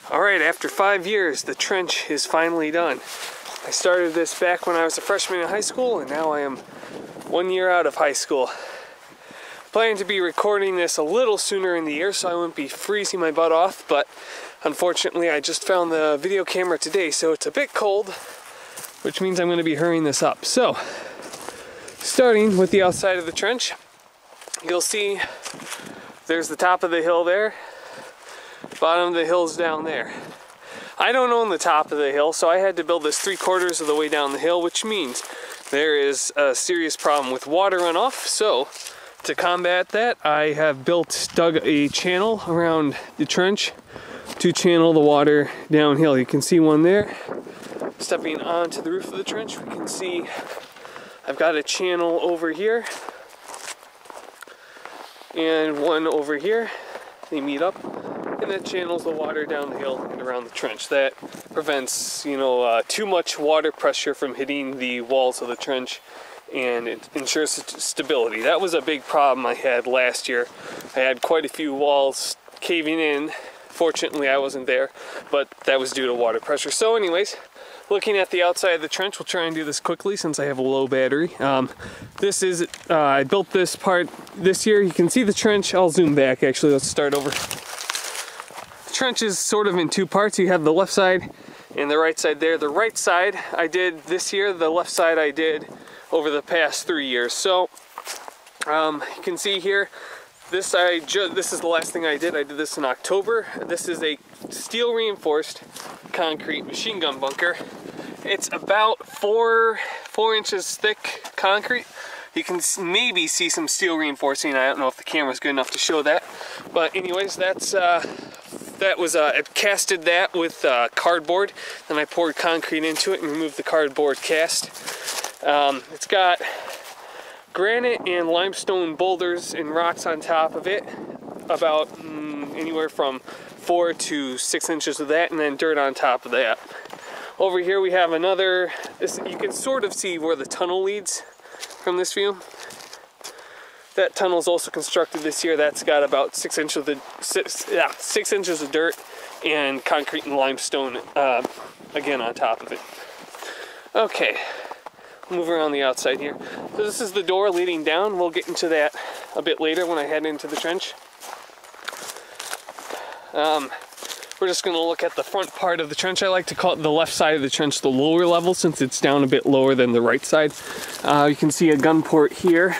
Alright, after 5 years, the trench is finally done. I started this back when I was a freshman in high school, and now I am 1 year out of high school. Planning to be recording this a little sooner in the year so I wouldn't be freezing my butt off, but unfortunately I just found the video camera today, so it's a bit cold, which means I'm going to be hurrying this up. So, starting with the outside of the trench, you'll see there's the top of the hill there. Bottom of the hill's down there. I don't own the top of the hill, so I had to build this 3/4 of the way down the hill, which means there is a serious problem with water runoff. So to combat that, I have dug a channel around the trench to channel the water downhill. You can see one there. Stepping onto the roof of the trench, we can see I've got a channel over here and one over here. They meet up, and that channels the water down the hill and around the trench. That prevents, too much water pressure from hitting the walls of the trench, and it ensures stability. That was a big problem I had last year. I had quite a few walls caving in. Fortunately, I wasn't there, but that was due to water pressure. So anyways, looking at the outside of the trench, we'll try and do this quickly since I have a low battery. I built this part this year. You can see the trench. I'll zoom back actually. Let's start over. The trench is sort of in two parts. You have the left side and the right side there. The right side I did this year. The left side I did over the past 3 years. So you can see here, this is the last thing I did. I did this in October. This is a steel reinforced concrete machine gun bunker. It's about 4 inches thick concrete. You can maybe see some steel reinforcing. I don't know if the camera's good enough to show that, but anyways, I casted that with cardboard. Then I poured concrete into it and removed the cardboard cast. It's got granite and limestone boulders and rocks on top of it, about anywhere from 4 to 6 inches of that, and then dirt on top of that. Over here we have another, you can sort of see where the tunnel leads from this view. That tunnel is also constructed this year. That's got about 6 inches of dirt and concrete and limestone again on top of it. Okay, move around the outside here. So this is the door leading down. We'll get into that a bit later when I head into the trench. We're just going to look at the front part of the trench. I like to call it the left side of the trench the lower level, since it's down a bit lower than the right side. You can see a gun port here.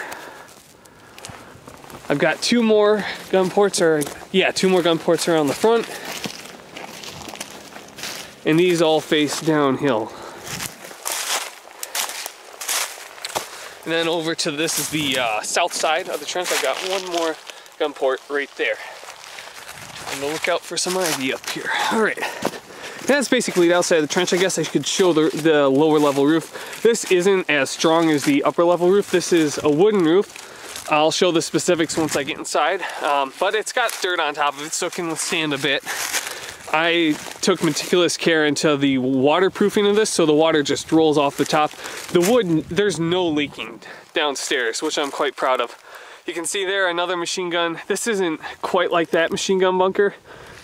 I've got two more gun ports around the front. And these all face downhill. And then over to this is the south side of the trench. I've got one more gun port right there. On the lookout for some ivy up here. Alright, that's basically the outside of the trench. I guess I could show the lower level roof. This isn't as strong as the upper level roof. This is a wooden roof. I'll show the specifics once I get inside, but it's got dirt on top of it, so it can withstand a bit. I took meticulous care into the waterproofing of this, so the water just rolls off the top. The wood, there's no leaking downstairs, which I'm quite proud of. You can see there another machine gun. This isn't quite like that machine gun bunker.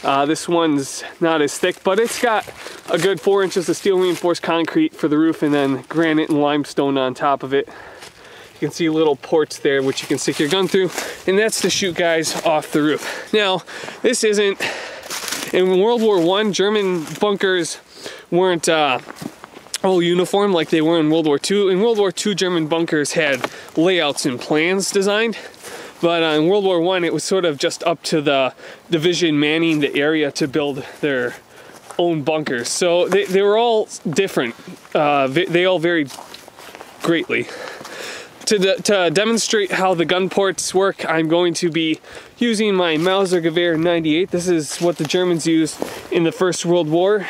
This one's not as thick, but it's got a good 4 inches of steel reinforced concrete for the roof, and then granite and limestone on top of it. You can see little ports there which you can stick your gun through, and that's to shoot guys off the roof. Now, this isn't, in World War I, German bunkers weren't all uniform like they were in World War II. In World War II, German bunkers had layouts and plans designed, but in World War I, it was sort of just up to the division manning the area to build their own bunkers. So they were all different. They all varied greatly. To demonstrate how the gun ports work, I'm going to be using my Mauser Gewehr 98. This is what the Germans used in the First World War.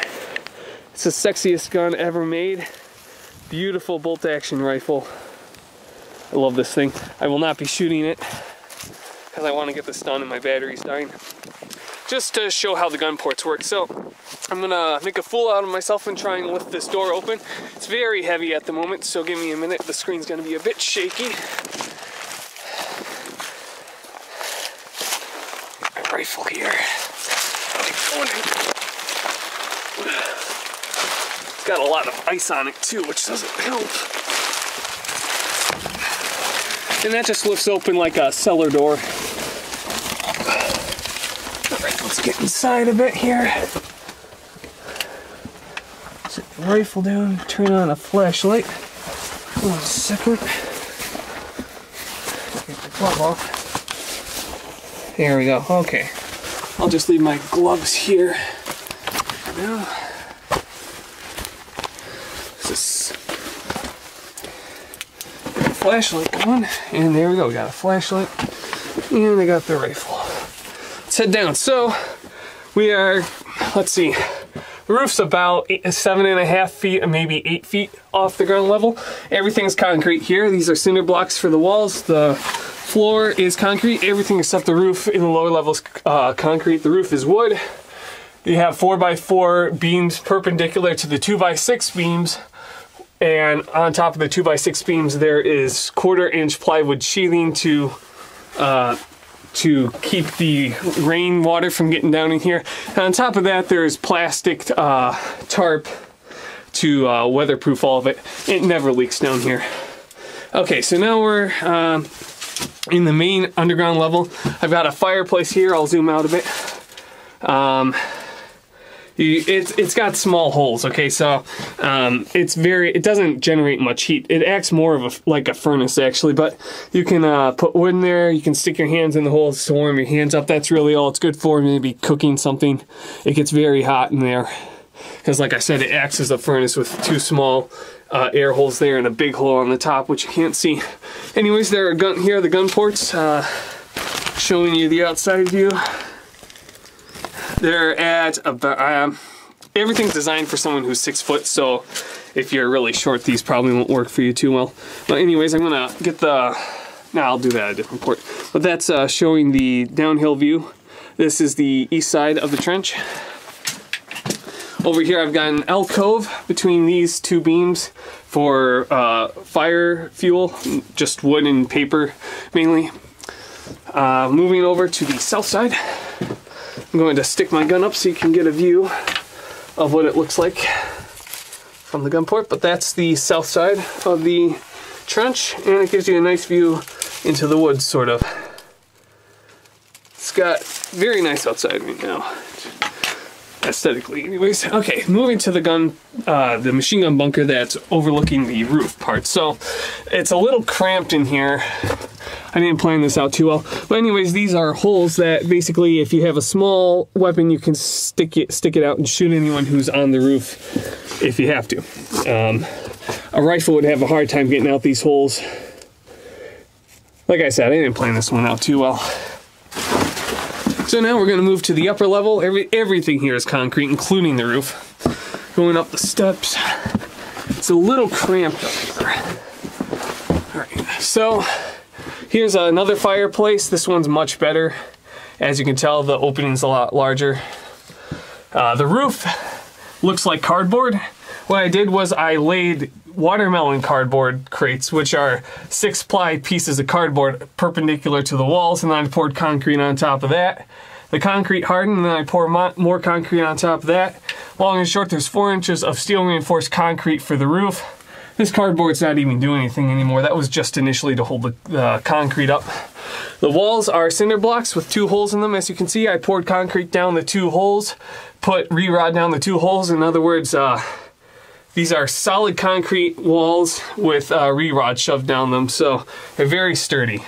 It's the sexiest gun ever made. Beautiful bolt action rifle. I love this thing. I will not be shooting it because I want to get this done and my battery's dying. Just to show how the gun ports work. So I'm gonna make a fool out of myself and try and lift this door open. It's very heavy at the moment, so give me a minute. The screen's gonna be a bit shaky. Get my rifle here. It's got a lot of ice on it too, which doesn't help. And that just lifts open like a cellar door. All right, let's get inside a bit here. Set the rifle down, turn on a flashlight. 1 second. Get the glove off. There we go, okay. I'll just leave my gloves here. Now, this flashlight going, and there we go, we got a flashlight, and I got the rifle. Let's head down. So, we are, let's see, the roof's about 7.5 feet, maybe 8 feet off the ground level. Everything's concrete here. These are cinder blocks for the walls. The floor is concrete. Everything except the roof in the lower levels concrete. The roof is wood. You have 4x4 beams perpendicular to the 2x6 beams, and on top of the 2x6 beams there is 1/4-inch plywood sheathing to keep the rainwater from getting down in here. And on top of that there's plastic tarp to weatherproof all of it. It never leaks down here. Okay, so now we're in the main underground level. I've got a fireplace here. I'll zoom out a bit. It's got small holes, okay, so it doesn't generate much heat. It acts more of like a furnace actually, but you can put wood in there, you can stick your hands in the holes to warm your hands up. That's really all it's good for, maybe cooking something. It gets very hot in there, because like I said, it acts as a furnace with 2 small air holes there and a big hole on the top, which you can't see. Anyways, there are here are the gun ports, showing you the outside view. They're at about, everything's designed for someone who's 6 foot, so if you're really short, these probably won't work for you too well. But anyways, I'm gonna get the, I'll do that at a different port. But that's showing the downhill view. This is the east side of the trench. Over here I've got an alcove between these 2 beams for fire fuel, just wood and paper mainly. Moving over to the south side, I'm going to stick my gun up so you can get a view of what it looks like from the gun port, but that's the south side of the trench, and it gives you a nice view into the woods, sort of. It's got very nice outside right now, aesthetically anyways. Okay, moving to the machine gun bunker that's overlooking the roof part. So it's a little cramped in here. I didn't plan this out too well, but anyways, these are holes that basically, if you have a small weapon, you can stick it out and shoot anyone who's on the roof if you have to. A rifle would have a hard time getting out these holes. Like I said, I didn't plan this one out too well. So now we're going to move to the upper level. Everything here is concrete, including the roof. Going up the steps. It's a little cramped up here. All right, so here's another fireplace. This one's much better. As you can tell, the opening's a lot larger. The roof looks like cardboard. What I did was I laid watermelon cardboard crates, which are 6-ply pieces of cardboard perpendicular to the walls, and then I poured concrete on top of that. The concrete hardened, and then I poured more concrete on top of that. Long and short, there's 4 inches of steel reinforced concrete for the roof. This cardboard's not even doing anything anymore. That was just initially to hold the concrete up. The walls are cinder blocks with 2 holes in them. As you can see, I poured concrete down the 2 holes, put re-rod down the 2 holes. In other words, these are solid concrete walls with re-rod shoved down them, so they're very sturdy.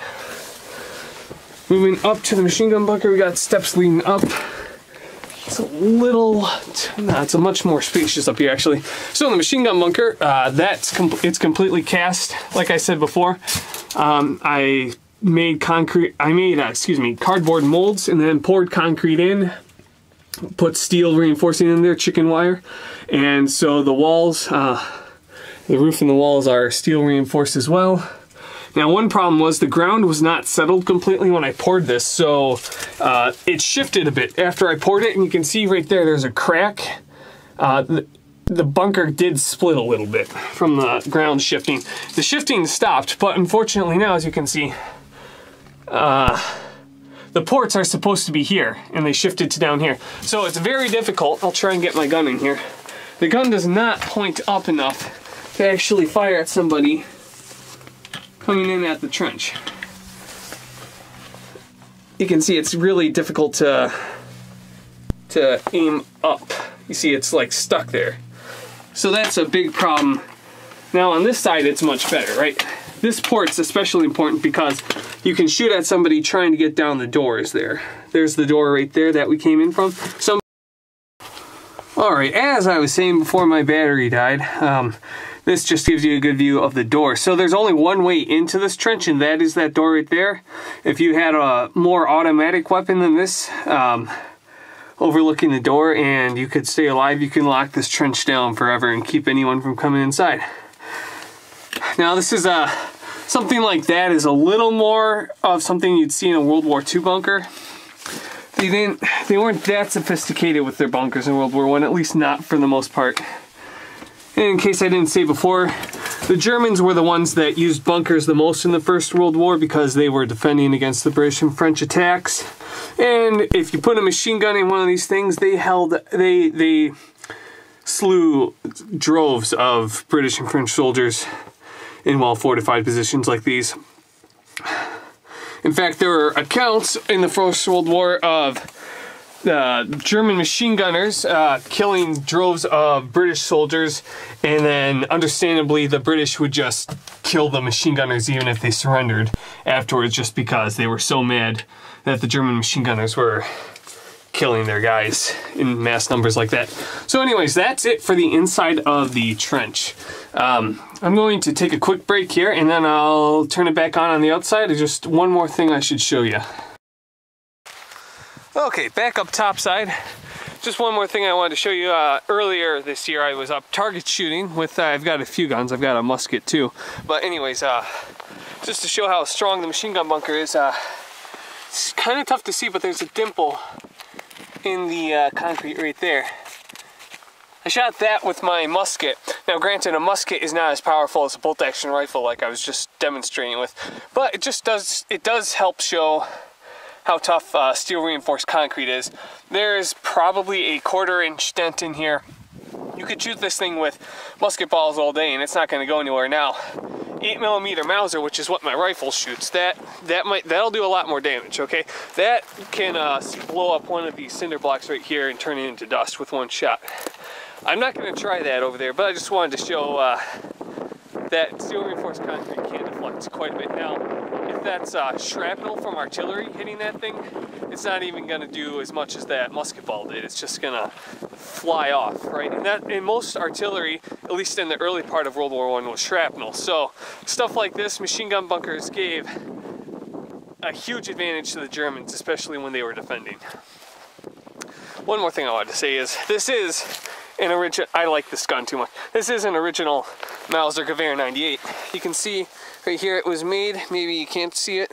Moving up to the machine gun bunker, we got steps leading up. It's a little, it's a much more spacious up here actually. So in the machine gun bunker, it's completely cast. Like I said before, I made cardboard molds and then poured concrete in, put steel reinforcing in there, chicken wire, and so the walls, the roof and the walls are steel reinforced as well. Now, one problem was the ground was not settled completely when I poured this, so it shifted a bit after I poured it, and you can see right there, there's a crack. The bunker did split a little bit from the ground shifting. The shifting stopped, but unfortunately now, as you can see, the ports are supposed to be here, and they shifted to down here. So it's very difficult, I'll try and get my gun in here, the gun does not point up enough to actually fire at somebody coming in at the trench. You can see it's really difficult to aim up. You see it's like stuck there. So that's a big problem. Now on this side it's much better, right? This port's especially important because you can shoot at somebody trying to get down the doors there. There's the door right there that we came in from. Alright, as I was saying before my battery died, this just gives you a good view of the door. So there's only one way into this trench, and that is that door right there. If you had a more automatic weapon than this, overlooking the door, and you could stay alive, you can lock this trench down forever and keep anyone from coming inside. Now this is something like that is a little more of something you'd see in a World War II bunker. They weren't that sophisticated with their bunkers in World War I, at least not for the most part. And in case I didn't say before, the Germans were the ones that used bunkers the most in the First World War because they were defending against the British and French attacks. And if you put a machine gun in one of these things, they slew droves of British and French soldiers in well-fortified positions like these. In fact, there were accounts in the First World War of German machine gunners killing droves of British soldiers, and then understandably the British would just kill the machine gunners even if they surrendered afterwards, just because they were so mad that the German machine gunners were killing their guys in mass numbers like that. So anyways, that's it for the inside of the trench. I'm going to take a quick break here, and then I'll turn it back on the outside. There's just one more thing I should show you. Okay, back up top side. Just one more thing I wanted to show you. Earlier this year I was up target shooting with, I've got a few guns, I've got a musket too. But anyways, just to show how strong the machine gun bunker is, it's kind of tough to see, but there's a dimple in the concrete right there. I shot that with my musket. Now granted, a musket is not as powerful as a bolt action rifle like I was just demonstrating with, but it does help show how tough steel reinforced concrete is. There's probably a 1/4 inch dent in here. You could shoot this thing with musket balls all day and it's not going to go anywhere. Now 8mm Mauser, which is what my rifle shoots, that'll do a lot more damage. Okay, that can blow up one of these cinder blocks right here and turn it into dust with one shot. I'm not going to try that over there, but I just wanted to show that steel reinforced concrete can deflect quite a bit. Now, if that's shrapnel from artillery hitting that thing, it's not even going to do as much as that musket ball did. It's just going to fly off, right? And most artillery, at least in the early part of World War I, was shrapnel. So stuff like this, machine gun bunkers gave a huge advantage to the Germans, especially when they were defending. One more thing I wanted to say is, this is an original, I like this gun too much. This is an original Mauser Gewehr 98. You can see right here it was made, maybe you can't see it,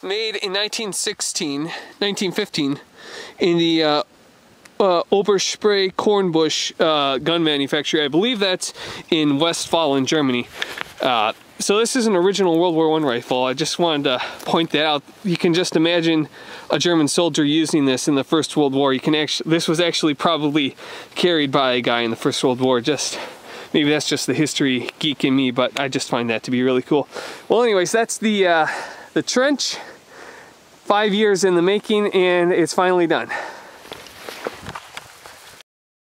made in 1915 in the Oberspree Kornbusch gun manufacturer. I believe that's in Westfalen, Germany. So this is an original World War I rifle. I just wanted to point that out. You can just imagine a German soldier using this in the First World War. This was actually probably carried by a guy in the First World War. Maybe that's just the history geek in me, but I just find that to be really cool. Well, anyways, that's the trench. 5 years in the making, and it's finally done.